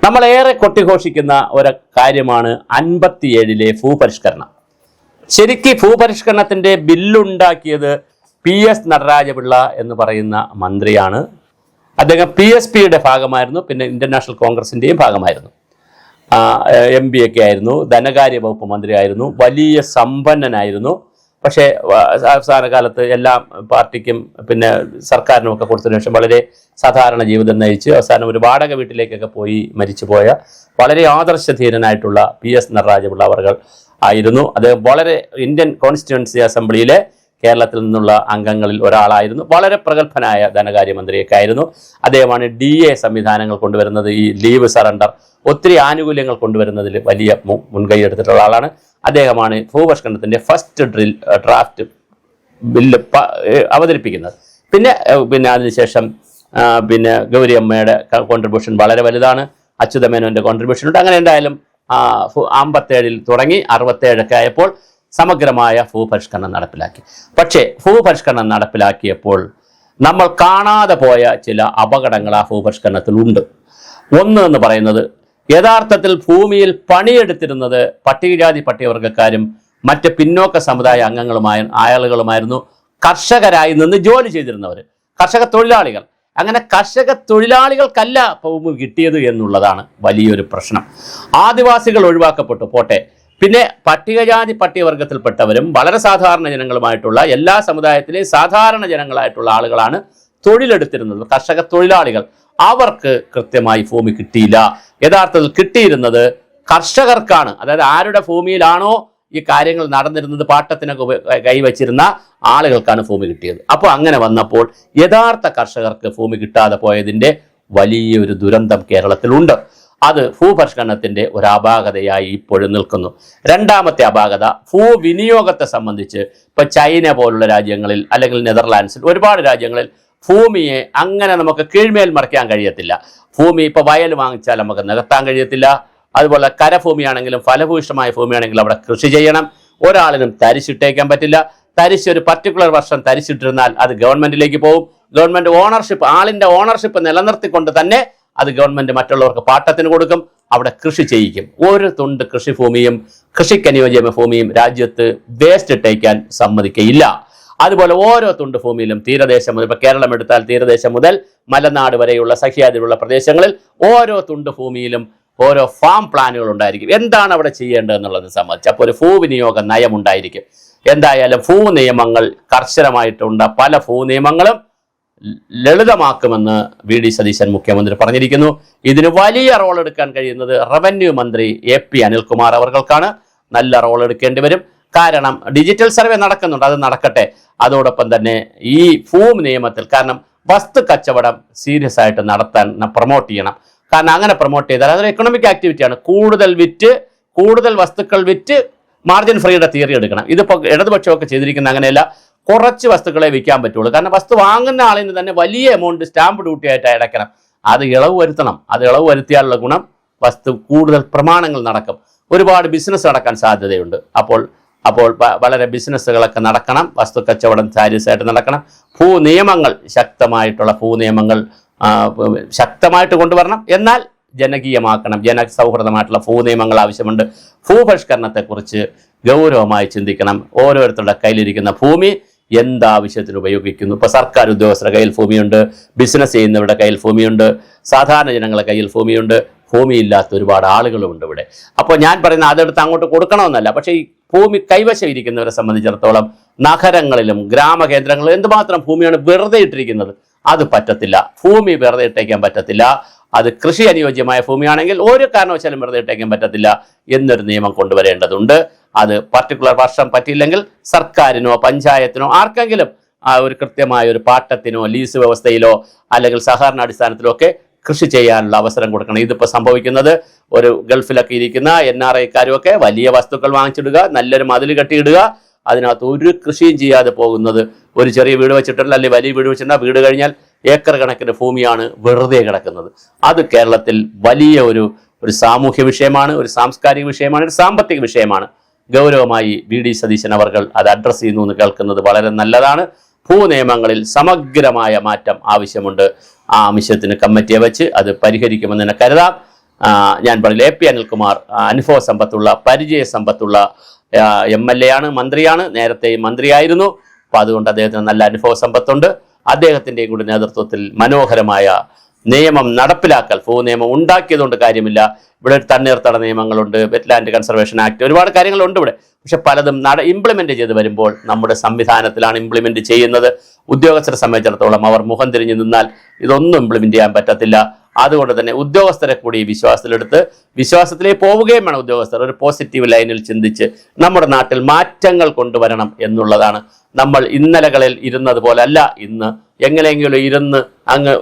നമ്മളേറെ കൊട്ടിഘോഷിക്കുന്ന ഒരു കാര്യമാണ് 57-ലെ ഭൂപരിഷ്കരണം. ശരിക്ക് ഭൂപരിഷ്കരണത്തിൻ്റെ ബില്ലുണ്ടാക്കിയത് PS നടരാജപിള്ള എന്ന് പറയുന്ന മന്ത്രിയാണ്. അദ്ദേഹം PSPയുടെ ഭാഗമായിരുന്നു, പിന്നെ ഇന്ത്യൻ നാഷണൽ കോൺഗ്രസിൻ്റെയും ഭാഗമായിരുന്നു. MB ഒക്കെ ആയിരുന്നു, ധനകാര്യ വകുപ്പ് മന്ത്രിയായിരുന്നു, വലിയ സമ്പന്നനായിരുന്നു. പക്ഷേ അവസാന കാലത്ത് എല്ലാ പാർട്ടിക്കും പിന്നെ സർക്കാരിനും ഒക്കെ കൊടുത്തതിനു ശേഷം വളരെ സാധാരണ ജീവിതം നയിച്ച് അവസാനം ഒരു വാടക വീട്ടിലേക്കൊക്കെ പോയി മരിച്ചുപോയ വളരെ ആദർശധീരനായിട്ടുള്ള PS നടരാജപിള്ള അവർ ആയിരുന്നു. അദ്ദേഹം വളരെ ഇന്ത്യൻ കോൺസ്റ്റിറ്റ്യുവൻസി അസംബ്ലിയിലെ കേരളത്തിൽ നിന്നുള്ള അംഗങ്ങളിൽ ഒരാളായിരുന്നു. വളരെ പ്രഗത്ഭനായ ധനകാര്യമന്ത്രിയൊക്കെ ആയിരുന്നു. അദ്ദേഹമാണ് DA സംവിധാനങ്ങൾ കൊണ്ടുവരുന്നത്, ഈ ലീവ് സറണ്ടർ, ഒത്തിരി ആനുകൂല്യങ്ങൾ കൊണ്ടുവരുന്നതിൽ വലിയ മുൻകൈ എടുത്തിട്ടുള്ള ആളാണ്. അദ്ദേഹമാണ് ഭൂപരിഷ്കരണത്തിൻ്റെ ഫസ്റ്റ് ഡ്രാഫ്റ്റ് ബില്ല് അവതരിപ്പിക്കുന്നത്. പിന്നെ അതിനുശേഷം പിന്നെ ഗൗരി അമ്മയുടെ കോൺട്രിബ്യൂഷൻ വളരെ വലുതാണ്, അച്യുതമേനോൻ്റെ കോൺട്രിബ്യൂഷൻ ഉണ്ട്. അങ്ങനെ എന്തായാലും 57-ൽ തുടങ്ങി 67 ആയപ്പോൾ സമഗ്രമായ ഭൂപരിഷ്കരണം നടപ്പിലാക്കി. പക്ഷേ ഭൂപരിഷ്കരണം നടപ്പിലാക്കിയപ്പോൾ നമ്മൾ കാണാതെ പോയ ചില അപകടങ്ങൾ ആ ഭൂപരിഷ്കരണത്തിലുണ്ട്. ഒന്ന് എന്ന് പറയുന്നത്, യഥാർത്ഥത്തിൽ ഭൂമിയിൽ പണിയെടുത്തിരുന്നത് പട്ടികജാതി പട്ടികവർഗക്കാരും മറ്റ് പിന്നോക്ക സമുദായ ആളുകളുമായിരുന്നു. കർഷകരായി നിന്ന് ജോലി ചെയ്തിരുന്നവർ, കർഷക തൊഴിലാളികൾ. അങ്ങനെ കർഷക തൊഴിലാളികൾക്കല്ല ഭൂമി കിട്ടിയത് എന്നുള്ളതാണ് വലിയൊരു പ്രശ്നം. ആദിവാസികൾ ഒഴിവാക്കപ്പെട്ടു പോട്ടെ, പിന്നെ പട്ടികജാതി പട്ടികവർഗത്തിൽപ്പെട്ടവരും വളരെ സാധാരണ ജനങ്ങളുമായിട്ടുള്ള എല്ലാ സമുദായത്തിലെയും സാധാരണ ജനങ്ങളായിട്ടുള്ള ആളുകളാണ് തൊഴിലെടുത്തിരുന്നത്, കർഷക തൊഴിലാളികൾ. അവർക്ക് കൃത്യമായി ഭൂമി കിട്ടിയില്ല. യഥാർത്ഥത്തിൽ കിട്ടിയിരുന്നത് കർഷകർക്കാണ്. അതായത് ആരുടെ ഭൂമിയിലാണോ ഈ കാര്യങ്ങൾ നടന്നിരുന്നത്, പാട്ടത്തിനൊക്കെ കൈവച്ചിരുന്ന ആളുകൾക്കാണ് ഭൂമി കിട്ടിയത്. അപ്പോൾ അങ്ങനെ വന്നപ്പോൾ യഥാർത്ഥ കർഷകർക്ക് ഭൂമി കിട്ടാതെ പോയതിൻ്റെ വലിയൊരു ദുരന്തം കേരളത്തിലുണ്ട്. അത് ഭൂപരിഷ്കരണത്തിൻ്റെ ഒരു അപാകതയായി ഇപ്പോഴും നിൽക്കുന്നു. രണ്ടാമത്തെ അപാകത ഭൂവിനിയോഗത്തെ സംബന്ധിച്ച് ഇപ്പോൾ ചൈന പോലുള്ള രാജ്യങ്ങളിൽ അല്ലെങ്കിൽ നെതർലാൻഡ്സിൽ ഒരുപാട് രാജ്യങ്ങളിൽ ഭൂമിയെ അങ്ങനെ നമുക്ക് കീഴ്മേൽ മറിക്കാൻ കഴിയത്തില്ല. ഭൂമി ഇപ്പോൾ വയൽ വാങ്ങിച്ചാൽ നമുക്ക് നികത്താൻ കഴിയത്തില്ല. അതുപോലെ കരഭൂമിയാണെങ്കിലും ഫലഭൂയിഷ്ടമായ ഭൂമിയാണെങ്കിലും അവിടെ കൃഷി ചെയ്യണം. ഒരാളിനും തരിശിട്ടേക്കാൻ പറ്റില്ല. തരിശ് ഒരു പർട്ടിക്കുലർ വർഷം തരിശിട്ടിരുന്നാൽ അത് ഗവൺമെൻറ്റിലേക്ക് പോകും. ഗവൺമെൻറ് ഓണർഷിപ്പ്, ആളിൻ്റെ ഓണർഷിപ്പ് നിലനിർത്തിക്കൊണ്ട് തന്നെ അത് ഗവൺമെൻറ് മറ്റുള്ളവർക്ക് പാട്ടത്തിന് കൊടുക്കും, അവിടെ കൃഷി ചെയ്യിക്കും. ഒരു തുണ്ട് കൃഷിഭൂമിയും കൃഷിക്കനുയോജ്യമായ ഭൂമിയും രാജ്യത്ത് വേസ്റ്റ് ഇട്ടേക്കാൻ സമ്മതിക്കയില്ല. അതുപോലെ ഓരോ തുണ്ട് ഭൂമിയിലും തീരദേശം മുതൽ, ഇപ്പോൾ കേരളം എടുത്താൽ തീരദേശം മുതൽ മലനാട് വരെയുള്ള സഹ്യാദ്രിയുള്ള പ്രദേശങ്ങളിൽ ഓരോ തുണ്ട് ഭൂമിയിലും ഓരോ ഫാം പ്ലാനുകൾ ഉണ്ടായിരിക്കും. എന്താണ് അവിടെ ചെയ്യേണ്ടതെന്നുള്ളത് സംബന്ധിച്ച് അപ്പോൾ ഒരു ഭൂവിനിയോഗ നയം ഉണ്ടായിരിക്കും. എന്തായാലും ഭൂനിയമങ്ങൾ കർശനമായിട്ടുണ്ട്. പല ഭൂനിയമങ്ങളും ലളിതമാക്കുമെന്ന് VD സതീശൻ മുഖ്യമന്ത്രി പറഞ്ഞിരിക്കുന്നു. ഇതിന് വലിയ റോൾ എടുക്കാൻ കഴിയുന്നത് റവന്യൂ മന്ത്രി AP അനിൽകുമാർ അവർക്കാണ്. നല്ല റോൾ എടുക്കേണ്ടി വരും. കാരണം ഡിജിറ്റൽ സർവേ നടക്കുന്നുണ്ട്, അത് നടക്കട്ടെ. അതോടൊപ്പം തന്നെ ഈ ഭൂമി നിയമത്തിൽ, കാരണം വസ്തു കച്ചവടം സീരിയസ് ആയിട്ട് നടത്താൻ പ്രൊമോട്ട് ചെയ്യണം. കാരണം അങ്ങനെ പ്രൊമോട്ട് ചെയ്താൽ അതൊരു എക്കണോമിക് ആക്ടിവിറ്റിയാണ്. കൂടുതൽ വസ്തുക്കൾ വിറ്റ് മാർജിൻ ഫ്രീയുടെ തിയറി എടുക്കണം. ഇതിപ്പോൾ ഇടതുപക്ഷമൊക്കെ ചെയ്തിരിക്കുന്ന അങ്ങനെയല്ല, കുറച്ച് വസ്തുക്കളെ വിൽക്കാൻ പറ്റുള്ളൂ. കാരണം വസ്തു വാങ്ങുന്ന ആളിന് തന്നെ വലിയ എമൗണ്ട് സ്റ്റാമ്പ് ഡ്യൂട്ടി ആയിട്ട് അടയ്ക്കണം. അത് ഇളവ് വരുത്തണം. അത് ഇളവ് വരുത്തിയാലുള്ള ഗുണം വസ്തു കൂടുതൽ പ്രമാണങ്ങൾ നടക്കും, ഒരുപാട് ബിസിനസ് നടക്കാൻ സാധ്യതയുണ്ട്. അപ്പോൾ വളരെ ബിസിനസ്സുകളൊക്കെ നടക്കണം, വസ്തു കച്ചവടം സീരിയസ് ആയിട്ട് നടക്കണം. ഭൂനിയമങ്ങൾ ശക്തമായിട്ടുള്ള ഭൂനിയമങ്ങൾ ശക്തമായിട്ട് കൊണ്ടുവരണം. എന്നാൽ ജനകീയമാക്കണം. ജനസൗഹൃദമായിട്ടുള്ള ഭൂനിയമങ്ങൾ ആവശ്യമുണ്ട്. ഭൂപരിഷ്കരണത്തെക്കുറിച്ച് ഗൗരവമായി ചിന്തിക്കണം. ഓരോരുത്തരുടെ കയ്യിലിരിക്കുന്ന ഭൂമി എന്താവശ്യത്തിന് ഉപയോഗിക്കുന്നു. ഇപ്പോൾ സർക്കാർ ഉദ്യോഗസ്ഥരുടെ കയ്യിൽ ഭൂമിയുണ്ട്, ബിസിനസ് ചെയ്യുന്നവരുടെ കയ്യിൽ ഭൂമിയുണ്ട്, സാധാരണ ജനങ്ങളുടെ കയ്യിൽ ഭൂമിയുണ്ട്. ഭൂമിയില്ലാത്ത ഒരുപാട് ആളുകളുമുണ്ട് ഇവിടെ. അപ്പോൾ ഞാൻ പറയുന്നത് അതെടുത്ത് അങ്ങോട്ട് കൊടുക്കണമെന്നല്ല, പക്ഷേ ഈ ഭൂമി കൈവശം ഇരിക്കുന്നവരെ സംബന്ധിച്ചിടത്തോളം നഗരങ്ങളിലും ഗ്രാമകേന്ദ്രങ്ങളിലും എന്തുമാത്രം ഭൂമിയാണ് വെറുതെ ഇട്ടിരിക്കുന്നത്. അത് പറ്റത്തില്ല. ഭൂമി വെറുതെ ഇട്ടേക്കാൻ പറ്റത്തില്ല. അത് കൃഷി അനുയോജ്യമായ ഭൂമിയാണെങ്കിൽ ഒരു കാരണവശാലും വെറുതെ ഇട്ടേക്കാൻ പറ്റത്തില്ല എന്നൊരു നിയമം കൊണ്ടുവരേണ്ടതുണ്ട്. അത് പർട്ടിക്കുലർ വർഷം പറ്റിയില്ലെങ്കിൽ സർക്കാരിനോ പഞ്ചായത്തിനോ ആർക്കെങ്കിലും ഒരു കൃത്യമായ ഒരു പാട്ടത്തിനോ ലീസ് വ്യവസ്ഥയിലോ അല്ലെങ്കിൽ സഹകരണ അടിസ്ഥാനത്തിലോ ഒക്കെ കൃഷി ചെയ്യാനുള്ള അവസരം കൊടുക്കണം. ഇതിപ്പോൾ സംഭവിക്കുന്നത് ഒരു ഗൾഫിലൊക്കെ ഇരിക്കുന്ന NRIക്കാരും ഒക്കെ വലിയ വസ്തുക്കൾ വാങ്ങിച്ചിടുക, നല്ലൊരു മതിൽ കെട്ടിയിടുക, അതിനകത്ത് ഒരു കൃഷിയും ചെയ്യാതെ പോകുന്നത്. ഒരു ചെറിയ വീട് വെച്ചിട്ടുള്ള അല്ലെങ്കിൽ വലിയ വീട് വെച്ചിട്ടുണ്ടെങ്കിൽ വീട് കഴിഞ്ഞാൽ ഏക്കർ കണക്കിന് ഭൂമിയാണ് വെറുതെ കിടക്കുന്നത്. അത് കേരളത്തിൽ വലിയ ഒരു സാമൂഹ്യ വിഷയമാണ്, ഒരു സാംസ്കാരിക വിഷയമാണ്, ഒരു സാമ്പത്തിക വിഷയമാണ്. ഗൗരവമായി VD സതീശൻ അവർ അത് അഡ്രസ്സ് ചെയ്യുന്നു എന്ന് കേൾക്കുന്നത് വളരെ നല്ലതാണ്. ഭൂനിയമങ്ങളിൽ സമഗ്രമായ മാറ്റം ആവശ്യമുണ്ട്. ആ ആവശ്യത്തിന് കമ്മിറ്റിയെ വെച്ച് അത് പരിഹരിക്കുമെന്ന് തന്നെ കരുതാം. ഞാൻ പറയില്ല, AP അനിൽകുമാർ അനുഭവ സമ്പത്തുള്ള പരിചയ സമ്പത്തുള്ള MLA ആണ്, മന്ത്രിയാണ്, നേരത്തെ മന്ത്രിയായിരുന്നു. അപ്പോൾ അതുകൊണ്ട് അദ്ദേഹത്തിന് നല്ല അനുഭവ സമ്പത്തുണ്ട്. അദ്ദേഹത്തിൻ്റെയും കൂടി നേതൃത്വത്തിൽ മനോഹരമായ നിയമം നടപ്പിലാക്കൽ, ഭൂ നിയമം ഉണ്ടാക്കിയതുകൊണ്ട് കാര്യമില്ല. ഇവിടെ തണ്ണീർത്തട നിയമങ്ങളുണ്ട്, വെറ്റ്ലാൻഡ് കൺസർവേഷൻ ആക്ട്, ഒരുപാട് കാര്യങ്ങളുണ്ട് ഇവിടെ. പക്ഷെ പലതും ഇംപ്ലിമെന്റ് ചെയ്ത് വരുമ്പോൾ നമ്മുടെ സംവിധാനത്തിലാണ് ഇംപ്ലിമെന്റ് ചെയ്യുന്നത്. ഉദ്യോഗസ്ഥരെ സംബന്ധിച്ചിടത്തോളം അവർ മുഖം തിരിഞ്ഞു നിന്നാൽ ഇതൊന്നും ഇംപ്ലിമെന്റ് ചെയ്യാൻ പറ്റത്തില്ല. അതുകൊണ്ട് തന്നെ ഉദ്യോഗസ്ഥരെ കൂടി വിശ്വാസത്തിലെടുത്ത് വിശ്വാസത്തിലേക്ക് പോവുകയും വേണം. ഉദ്യോഗസ്ഥർ ഒരു പോസിറ്റീവ് ലൈനിൽ ചിന്തിച്ച് നമ്മുടെ നാട്ടിൽ മാറ്റങ്ങൾ കൊണ്ടുവരണം എന്നുള്ളതാണ്. നമ്മൾ ഇന്നലകളിൽ ഇരുന്നത് പോലല്ല ഇന്ന്. എങ്ങനെയെങ്കിലും ഇരുന്ന് അങ്ങ്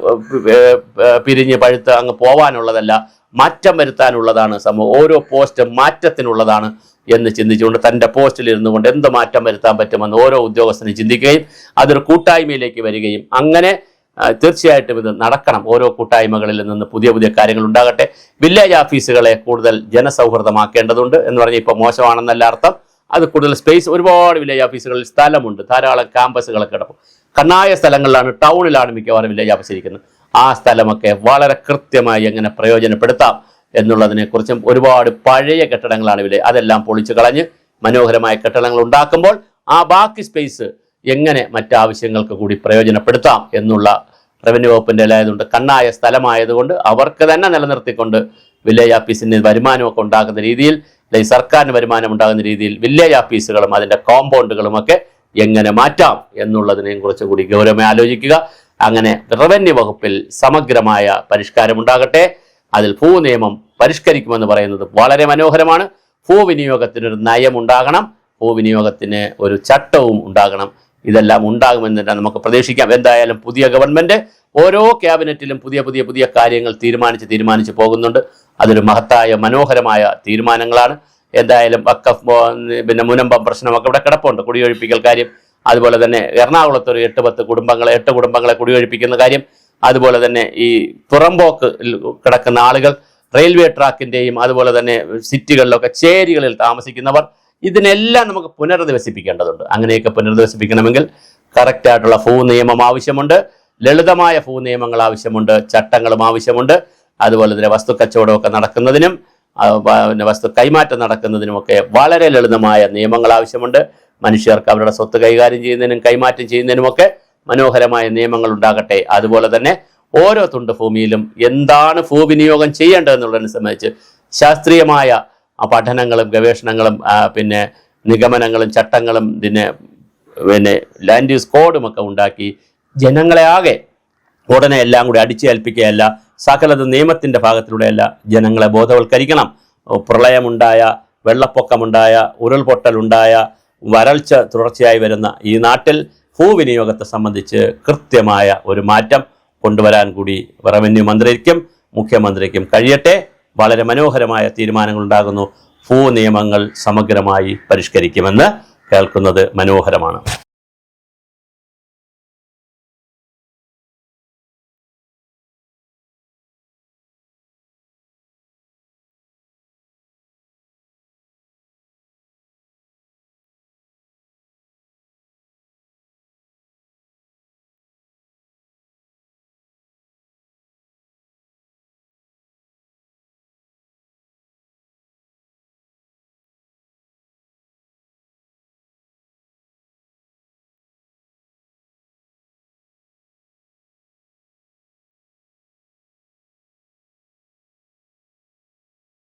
പിരിഞ്ഞ് പഴുത്ത് അങ്ങ് പോവാനുള്ളതല്ല, മാറ്റം വരുത്താനുള്ളതാണ് സമൂഹം. ഓരോ പോസ്റ്റും മാറ്റത്തിനുള്ളതാണ് എന്ന് ചിന്തിച്ചുകൊണ്ട് തൻ്റെ പോസ്റ്റിൽ ഇരുന്നു കൊണ്ട് എന്ത് മാറ്റം വരുത്താൻ പറ്റുമെന്ന് ഓരോ ഉദ്യോഗസ്ഥനും ചിന്തിക്കുകയും അതൊരു കൂട്ടായ്മയിലേക്ക് വരികയും അങ്ങനെ തീർച്ചയായിട്ടും ഇത് നടക്കണം. ഓരോ കൂട്ടായ്മകളിൽ നിന്ന് പുതിയ പുതിയ കാര്യങ്ങൾ ഉണ്ടാകട്ടെ. വില്ലേജ് ഓഫീസുകളെ കൂടുതൽ ജനസൗഹൃദമാക്കേണ്ടതുണ്ട് എന്ന് പറഞ്ഞാൽ ഇപ്പോൾ മോശമാണെന്നല്ല അർത്ഥം. അത് കൂടുതൽ സ്പേസ്, ഒരുപാട് വില്ലേജ് ഓഫീസുകളിൽ സ്ഥലമുണ്ട്, ധാരാളം ക്യാമ്പസുകളൊക്കെ കിടക്കും. കണ്ണായ സ്ഥലങ്ങളിലാണ്, ടൗണിലാണ് മിക്കവാറും വില്ലേജ് ഓഫീസ് ഇരിക്കുന്നത്. ആ സ്ഥലമൊക്കെ വളരെ കൃത്യമായി എങ്ങനെ പ്രയോജനപ്പെടുത്താം എന്നുള്ളതിനെക്കുറിച്ചും ഒരുപാട് പഴയ കെട്ടിടങ്ങളാണ് ഇവിടെ, അതെല്ലാം പൊളിച്ചു കളഞ്ഞ് മനോഹരമായ കെട്ടിടങ്ങൾ ഉണ്ടാക്കുമ്പോൾ ആ ബാക്കി സ്പേസ് എങ്ങനെ മറ്റാവശ്യങ്ങൾക്ക് കൂടി പ്രയോജനപ്പെടുത്താം എന്നുള്ള റവന്യൂ വകുപ്പിൻ്റെ ആയതുകൊണ്ട്, കണ്ണായ സ്ഥലമായതുകൊണ്ട് അവർക്ക് തന്നെ നിലനിർത്തിക്കൊണ്ട് വില്ലേജ് ഓഫീസിന് വരുമാനമൊക്കെ ഉണ്ടാകുന്ന രീതിയിൽ, അല്ലെങ്കിൽ സർക്കാരിന് വരുമാനം ഉണ്ടാകുന്ന രീതിയിൽ വില്ലേജ് ഓഫീസുകളും അതിൻ്റെ കോമ്പൗണ്ടുകളുമൊക്കെ എങ്ങനെ മാറ്റാം എന്നുള്ളതിനെയും കുറിച്ച് കൂടി ഗൗരവമായി ആലോചിക്കുക. അങ്ങനെ റവന്യൂ വകുപ്പിൽ സമഗ്രമായ പരിഷ്കാരം ഉണ്ടാകട്ടെ. അതിൽ ഭൂ നിയമം പരിഷ്കരിക്കുമെന്ന് പറയുന്നത് വളരെ മനോഹരമാണ്. ഭൂവിനിയോഗത്തിനൊരു നയമുണ്ടാകണം, ഭൂവിനിയോഗത്തിന് ഒരു ചട്ടവും ഉണ്ടാകണം. ഇതെല്ലാം ഉണ്ടാകുമെന്ന് തന്നെ നമുക്ക് പ്രതീക്ഷിക്കാം. എന്തായാലും പുതിയ ഗവൺമെന്റ് ഓരോ ക്യാബിനറ്റിലും പുതിയ പുതിയ പുതിയ കാര്യങ്ങൾ തീരുമാനിച്ച് പോകുന്നുണ്ട്. അതൊരു മഹത്തായ മനോഹരമായ തീരുമാനങ്ങളാണ്. എന്തായാലും വഖഫ് പിന്നെ മുനമ്പം പ്രശ്നമൊക്കെ ഇവിടെ കിടപ്പുണ്ട്, കുടിയൊഴിപ്പിക്കൽ കാര്യം. അതുപോലെ തന്നെ എറണാകുളത്ത് ഒരു 8 കുടുംബങ്ങളെ കുടിയൊഴിപ്പിക്കുന്ന കാര്യം. അതുപോലെ തന്നെ ഈ പുറമ്പോക്ക് കിടക്കുന്ന ആളുകൾ, റെയിൽവേ ട്രാക്കിൻ്റെയും അതുപോലെ തന്നെ സിറ്റികളിലൊക്കെ ചേരികളിൽ താമസിക്കുന്നവർ, ഇതിനെല്ലാം നമുക്ക് പുനരധിവസിപ്പിക്കേണ്ടതുണ്ട്. അങ്ങനെയൊക്കെ പുനരധിവസിപ്പിക്കണമെങ്കിൽ കറക്റ്റായിട്ടുള്ള ഭൂ നിയമം ആവശ്യമുണ്ട്, ലളിതമായ ഭൂ നിയമങ്ങൾ ആവശ്യമുണ്ട്, ചട്ടങ്ങളും ആവശ്യമുണ്ട്. അതുപോലെ തന്നെ വസ്തു കച്ചവടമൊക്കെ നടക്കുന്നതിനും വസ്തു കൈമാറ്റം നടക്കുന്നതിനുമൊക്കെ വളരെ ലളിതമായ നിയമങ്ങൾ ആവശ്യമുണ്ട്. മനുഷ്യർക്ക് അവരുടെ സ്വത്ത് കൈകാര്യം ചെയ്യുന്നതിനും കൈമാറ്റം ചെയ്യുന്നതിനുമൊക്കെ മനോഹരമായ നിയമങ്ങൾ ഉണ്ടാകട്ടെ. അതുപോലെ തന്നെ ഓരോ തുണ്ട് ഭൂമിയിലും എന്താണ് ഭൂവിനിയോഗം ചെയ്യേണ്ടതെന്നുള്ളതിനെ സംബന്ധിച്ച് ശാസ്ത്രീയമായ പഠനങ്ങളും ഗവേഷണങ്ങളും പിന്നെ നിഗമനങ്ങളും ചട്ടങ്ങളും പിന്നെ ലാൻഡ് യൂസ് കോഡും ഒക്കെ ഉണ്ടാക്കി ജനങ്ങളെ ആകെ ഉടനെ എല്ലാം കൂടി അടിച്ചേൽപ്പിക്കുകയല്ല, സകലത് നിയമത്തിൻ്റെ ഭാഗത്തിലൂടെയല്ല, ജനങ്ങളെ ബോധവൽക്കരിക്കണം. പ്രളയമുണ്ടായ, വെള്ളപ്പൊക്കമുണ്ടായ, ഉരുൾപൊട്ടലുണ്ടായ, വരൾച്ച തുടർച്ചയായി വരുന്ന ഈ നാട്ടിൽ ഭൂവിനിയോഗത്തെ സംബന്ധിച്ച് കൃത്യമായ ഒരു മാറ്റം കൊണ്ടുവരാൻ കൂടി റവന്യൂ മന്ത്രിക്കും മുഖ്യമന്ത്രിക്കും കഴിയട്ടെ. വളരെ മനോഹരമായ തീരുമാനങ്ങൾ ഉണ്ടാകുന്നു. ഭൂ നിയമങ്ങൾ സമഗ്രമായി പരിഷ്കരിക്കുമെന്ന് കേൾക്കുന്നത് മനോഹരമാണ്.